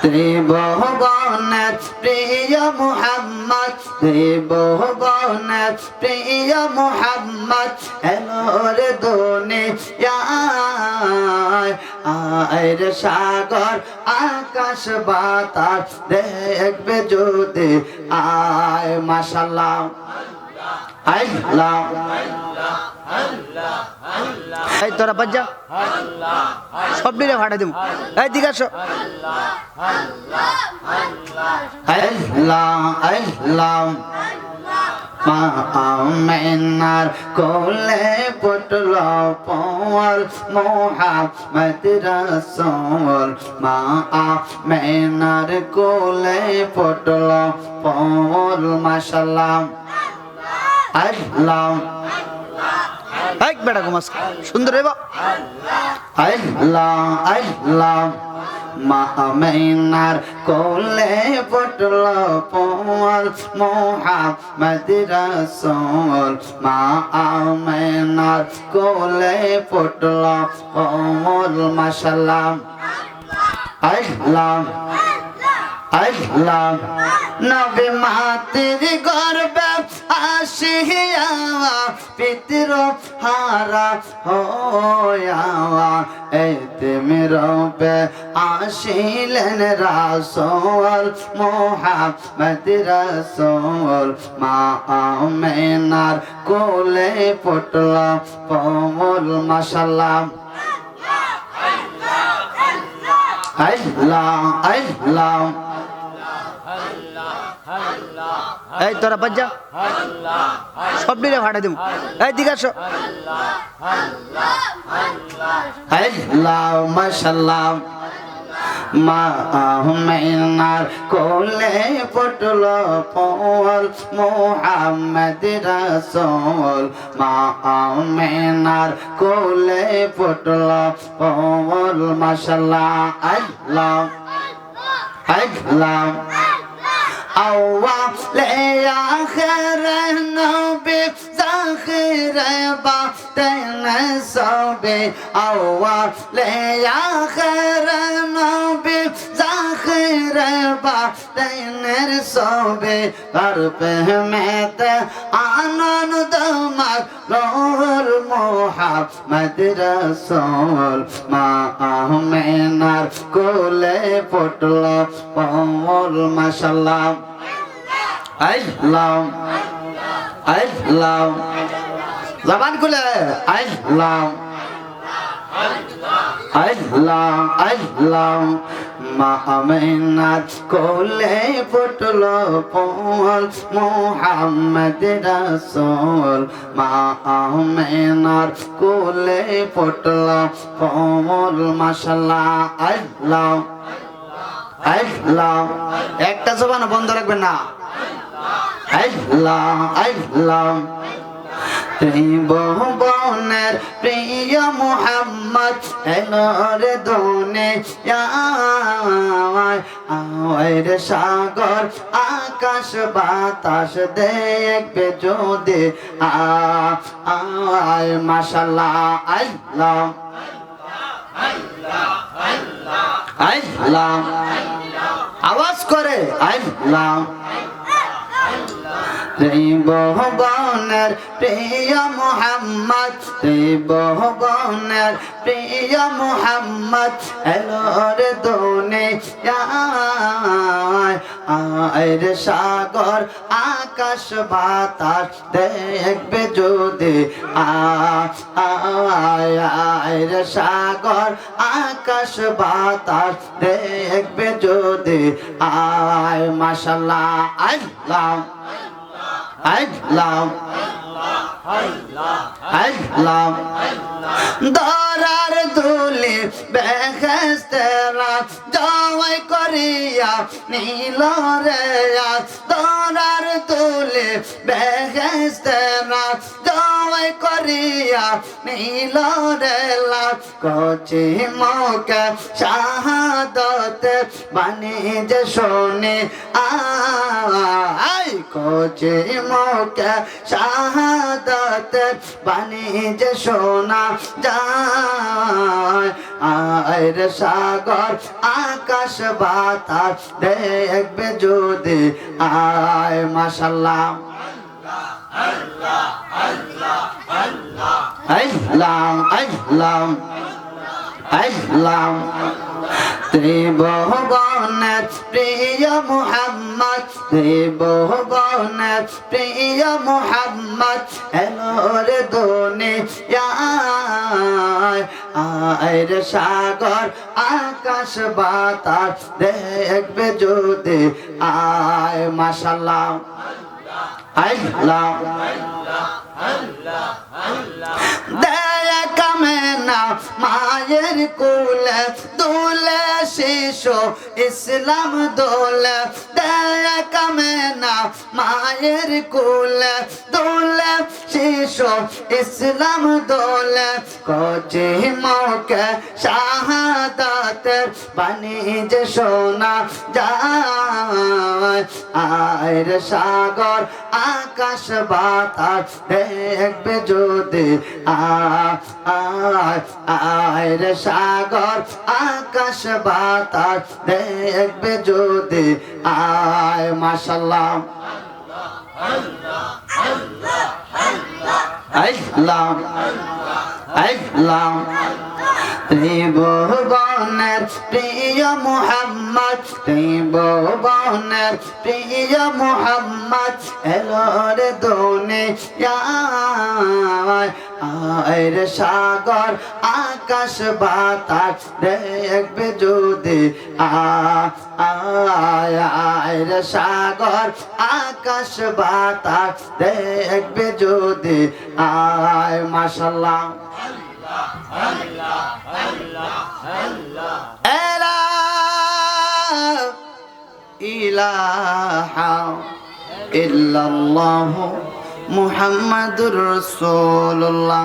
ত্রিভুবনের প্রিয় মুহাম্মদ, ত্রিভুবনের প্রিয় মুহাম্মদ এলোর দুনিয়ায়। আয়ের সাগর আকাশ বাতাস দেখবে যদি আয়। মাশাআল্লাহ আল্লাহ এই তোরা বাজ্জা সব দিলে ভাড়া দেবো। এই দিকে আসো। আল্লাহ আল্লাহ মা আমিনার কোলে পটল পওয়াল মুহাম্মদ রাসূল। মা আমিনার কোলে পটল পওয়াল। মাশাআল্লাহ আল্লাহ এই বেটা ঘুমাস সুন্দর রে বা। আল্লাহ আল্লাহ মা আমিনার কোলে পটল পওয়াল মুহাম্মদ রাসূল। মা আমিনার কোলে পটল পওয়াল। মাশাআল্লাহ আল্লাহ আল্লাহ নবী মাতৃ গর্বে আসিয়া পিতৃ হারা হইয়া এতিম রূপে আসিলেন রাসূল মুহাম্মদ রাসূল। মা আমিনার কোলে পটল পওয়াল। মাশাআল্লাহ আল্লাহ আল্লাহ এই তোরা বাজ্জা সব দিলে ভাড়া দেবো। এই দিকে আসো। আল্লাহ মাশাআল্লাহ মা আমিনার কোলে পটল পওয়াল মুহাম্মদ রাসূল। মা আমিনার কোলে পটল পওয়াল। মাশাআল্লাহ আল্লাহ আল্লাহ আওয়ালে আখিরে নবী জাখিরে বাতিন সবে। আওয়ালে আখিরে নবী জাখিরে বাতিনের সবে। গর্বে মেতে আনন্দ মাগলুল মুহাম্মদ রাসূল। মা আমিনার কোলে পটল পওয়াল। মাশাআল্লাহ আল্লাহ আল্লাহ জবান খুলে আল্লাহ আল্লাহ আল্লাহ মা আমিনার কোলে পটল পওয়াল মুহাম্মদ রাসূল। মা আমিনার কোলে পটল পওয়াল। মাশাআল্লাহ আল্লাহ আল্লাহ একটা জবান বন্ধ রাখবেন না। আল্লাহ আল্লাহ ত্রিভুবনের প্রিয় মুহাম্মদ এলোর দুনিয়ায়। আয়ের সাগর আকাশ বাতাস দেখবে যদি আয়। মাশাআল্লাহ আল্লাহ আল্লাহ আওয়াজ করে আল্লাহ ত্রিভুবনের প্রিয় মুহাম্মদ, ত্রিভুবনের প্রিয় মুহাম্মদ এলোর দুনিয়ায়। আয়ের সাগর আকাশ বাতাস দেখবে যদি আয়ের সাগর আকাশ বাতাস দেখবে যদি আয়। মাশাআল্লাহ আল্লাহ আল্লাহ আল্লাহ দরার দুলি বেহেশতেরা জয় করিয়া নীল রে। দরার দুলি বেহেশতেরা জয় জয় করিয়া নীল রে লাভ কচি মুখে শাহাদতে বাণী যে শোনে আই কচি মুখে শাহাদতে বাণী যে শোনা যায় আয়ের সাগর আকাশ বাতাস দেখবে যদি আয় মাশাআল্লাহ আল্লাহ আল্লাহ আল্লাহ ত্রিভুবনের প্রিয় মুহাম্মদ ত্রিভুবনের প্রিয় মুহাম্মদ এলো রে দুনিয়ায় আয়ের সাগর আকাশ বাতাস দেখবে যদি আয় মাশাআল্লাহ আল্লাহ দয়া কামনা মায়ের কুলে দুলে শিশু ইসলাম দোলে দয়া কামনা মায়ের কুলে দুলে শিশু ইসলাম দোলে কচি মুখে শাহাদাতের বাণী যে শোনা যায় আয়ের সাগর আকাশ বাতাস দেখবে যদি আয়ের সাগর আকাশ বাতাস দেখবে যদি আয় মাশাআল্লাহ আল্লাহ আল্লাহ ত্রিভুবনের প্রিয় মুহাম্মদ ত্রিভুবনের প্রিয় মুহাম্মদ এলো রে দুনিয়ায় আয়ের সাগর আকাশ বাতাস দেখবে যদি আয়ের সাগর আকাশ বাতাস দেখবে যদি আয় মাশাআল্লাহ ইলাহা ইল্লাল্লাহু মুহাম্মাদুর রাসূলুল্লাহ।